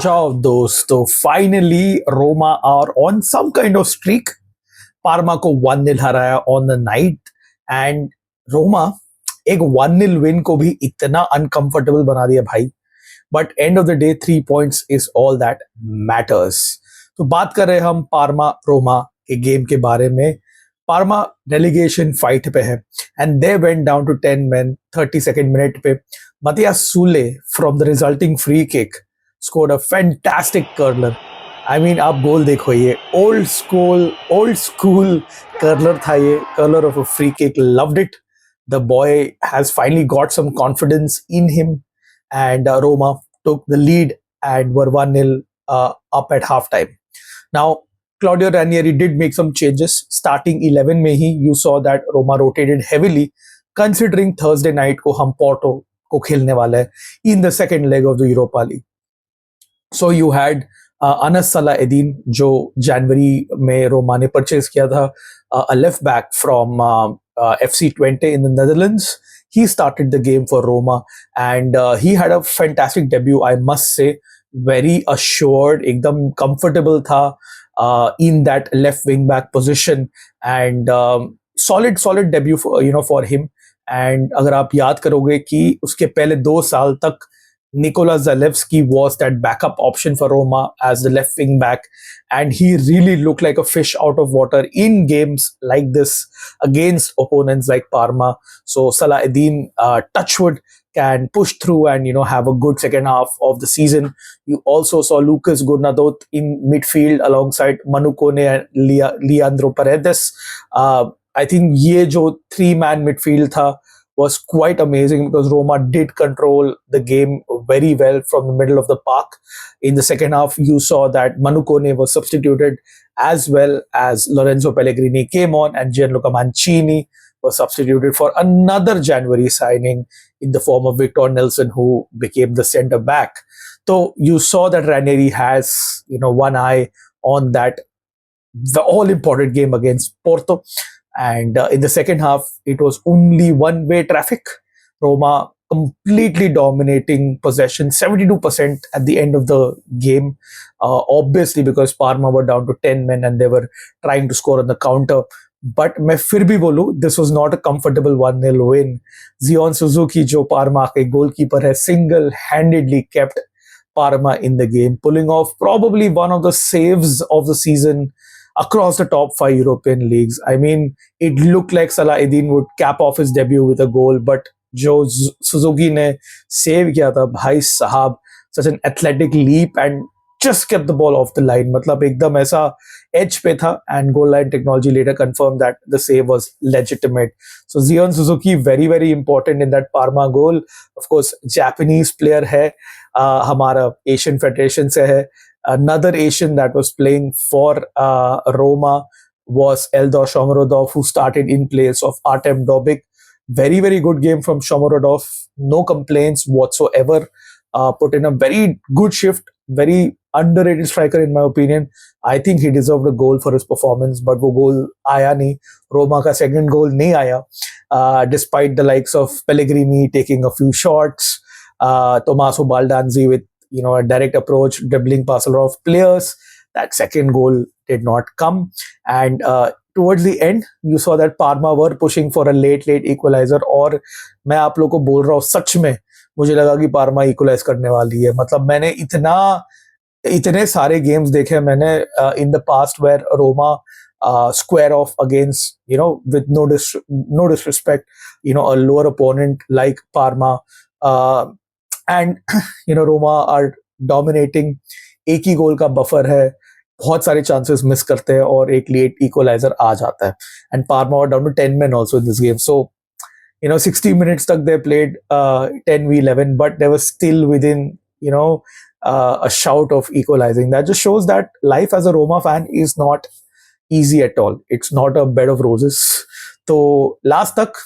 Ciao, दोस्तों finally Roma are on some kind of streak. Parma को 1-0 हराया on the night and Roma एक 1-0 win को भी इतना अनकंफर्टेबल बना दिया भाई. But end of the day 3 points is all that matters. तो बात कर रहे हैं हम पार्मा रोमा के गेम के बारे में. पार्मा रेलिगेशन फाइट पे है and they went down to 10 men 32nd minute पे. Matias Soule from the resulting free kick scored a fantastic curler. I mean, आप गोल देखो, ये old school curler था, ये curler of a free kick. Loved it. The boy has finally got some confidence in him, and Roma took the lead and were 1-0 up at halftime. Now, Claudio Ranieri did make some changes. Starting 11 में ही you saw that Roma rotated heavily, considering Thursday night को हम Porto को खेलने वाला है in the second leg of the Europa League. So you had Anas Salah-Eddin, जो जनवरी में रोमा ने परचेज किया था, a left back from FC Twente in the Netherlands. He started the game for Roma and he had a fantastic debut, I must say. Very assured, एकदम comfortable था in that left wing back position and solid debut for him. And अगर आप याद करोगे कि उसके पहले 2 साल तक Nikola Zalewski was that backup option for Roma as the left wing back, and he really looked like a fish out of water in games like this against opponents like Parma. So Salah-Eddin, touchwood, can push through and have a good second half of the season. You also saw Lucas Gurnadot in midfield alongside Manu Kone and Leandro Paredes. I think ये जो 3-man midfield था was quite amazing because Roma did control the game very well from the middle of the park. In the second half, you saw that Manu Kone was substituted as well as Lorenzo Pellegrini came on and Gianluca Mancini was substituted for another January signing in the form of Victor Nelson, who became the centre back. So you saw that Ranieri has, one eye on the all-important game against Porto. And in the second half, it was only one-way traffic. Roma completely dominating possession, 72% at the end of the game. Obviously, because Parma were down to 10 men and they were trying to score on the counter. But मैं फिर भी बोलूं, this was not a comfortable 1-0 win. Zion Suzuki, जो Parma के goalkeeper है, single-handedly kept Parma in the game, pulling off probably one of the saves of the season across the top 5 European leagues. I mean, it looked like Salah-Eddin would cap off his debut with a goal, but जो Suzuki ने save किया था, भाई साहब, such an athletic leap and just kept the ball off the line. मतलब एकदम ऐसा edge पे था, and goal line technology later confirmed that the save was legitimate. So Zion Suzuki very important in that Parma goal. Of course, Japanese player है, हमारा Asian Federation से है. Another Asian that was playing for Roma was Eldor Shomurodov, who started in place of Artem Dobik. Very good game from Shomurodov. No complaints whatsoever. Put in a very good shift. Very underrated striker in my opinion. I think he deserved a goal for his performance, but वो goal आया नहीं. Roma का second goal नहीं आया. Despite the likes of Pellegrini taking a few shots, Tommaso Baldanzi with a direct approach, dribbling past a lot of players. That second goal did not come. And towards the end, you saw that Parma were pushing for a late equalizer. और मैं आप लोगों को बोल रहा हूँ, सच में मुझे लगा कि Parma equalize करने वाली है. मतलब मैंने इतने सारे games देखे मैंने in the past where Roma square off against, with no disrespect, a lower opponent like Parma. And Roma are dominating. एक ही गोल का बफर है, बहुत सारे चांसेस मिस करते हैं और एक लेट इक्वलाइजर आ जाता है. And Parma were down to 10 men also in this game. So 60 minutes तक they played 10v11, but they were still within a shout of equalizing. That just shows that life as a Roma fan is not easy at all. It's not a bed of roses. तो last तक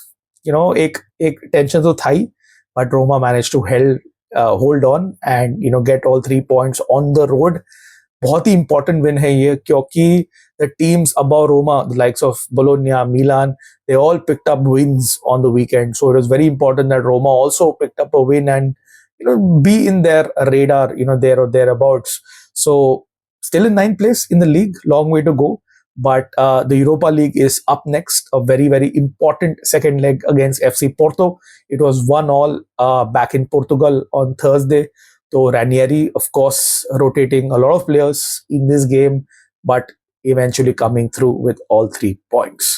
एक tension तो था ही, but Roma managed to hold on and get all 3 points on the road. बहुत ही important win है ये, क्योंकि the teams above Roma, the likes of Bologna, Milan, they all picked up wins on the weekend. So it was very important that Roma also picked up a win and be in their radar, there or thereabouts. So still in ninth place in the league, long way to go. But the Europa League is up next, a very, very important second leg against FC Porto. It was 1-1 back in Portugal on Thursday. So Ranieri, of course, rotating a lot of players in this game, but eventually coming through with all 3 points.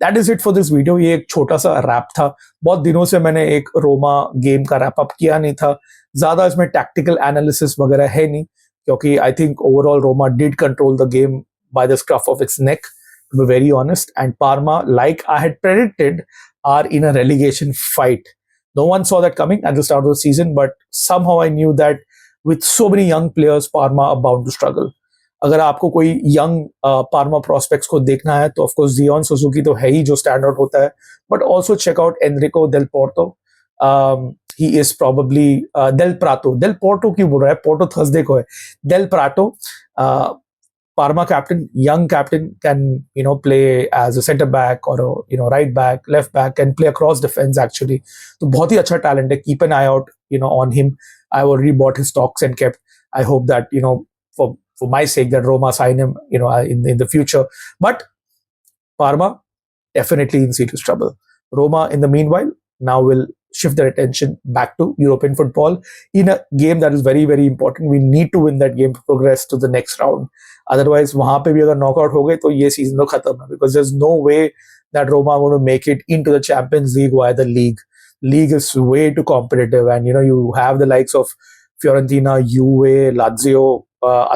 That is it for this video. ये एक छोटा सा rap था. बहुत दिनों से मैंने एक रोमा गेम का रैप अप किया नहीं था. ज्यादा इसमें टैक्टिकल एनालिसिस वगैरह है नहीं, क्योंकि I think overall Roma did control the game by the scruff of its neck, to be very honest. And Parma, like I had predicted, are in a relegation fight. No one saw that coming at the start of the season, but somehow I knew that with so many young players, Parma are bound to struggle. अगर आपको कोई young pharma prospects को देखना है तो of course Xeon Suzuki तो है ही जो स्टैंड आउट होता है, but also check out Enrico Del Porto. He is probably Del Porto क्यों बोल रहा है, पोर्टो थर्सडे को है. Del Prato, Parma captain, young captain, can play as a centre back or a right back, left back, can play across defense actually. तो बहुत ही अच्छा talent है. Keep an eye out on him. I already bought his stocks and kept. I hope that for my sake that Roma sign him in the future. But Parma definitely in serious trouble. Roma in the meanwhile now will shift their attention back to European football in a game that is very, very important. We need to win that game to progress to the next round. Otherwise, वहां पे भी अगर knockout हो गए तो ये season तो खत्म है, because there's no way that Roma are going to make it into the Champions League via the league. League is way too competitive, and you have the likes of Fiorentina, Juve, Lazio,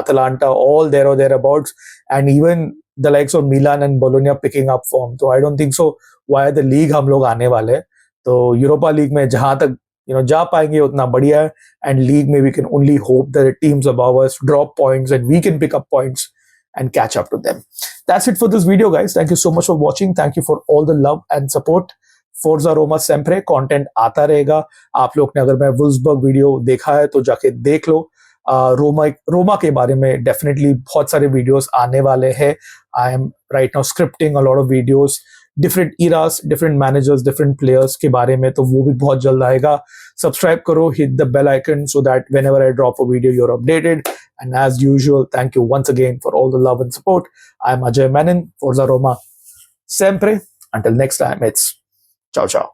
Atalanta, all there or thereabouts, and even the likes of Milan and Bologna picking up form. So I don't think so via the league हम लोग आने वाले. तो Europa league में जहां तक जा पाएंगे उतना बढ़िया है, एंड लीग में we can only hope that teams above us drop points and we can pick up points and catch up to them. That's it for this video, guys. Thank you so much for watching. Thank you for all the love and support. Forza Roma sempre, content आता रहेगा. आप लोग ने अगर मैं Wolfsburg video देखा है तो जाके देख लो. रोमा के बारे में डेफिनेटली बहुत सारे वीडियोस आने वाले हैं. I am right now scripting a lot of videos, different eras, different managers, different players के बारे में, तो वो भी बहुत जल्द आएगा. सब्सक्राइब करो, hit the bell icon so that whenever I drop a video you're updated. And as usual, thank you once again for all the love and support. I'm Ajay Menon, Forza Roma sempre. Until next time, it's ciao ciao.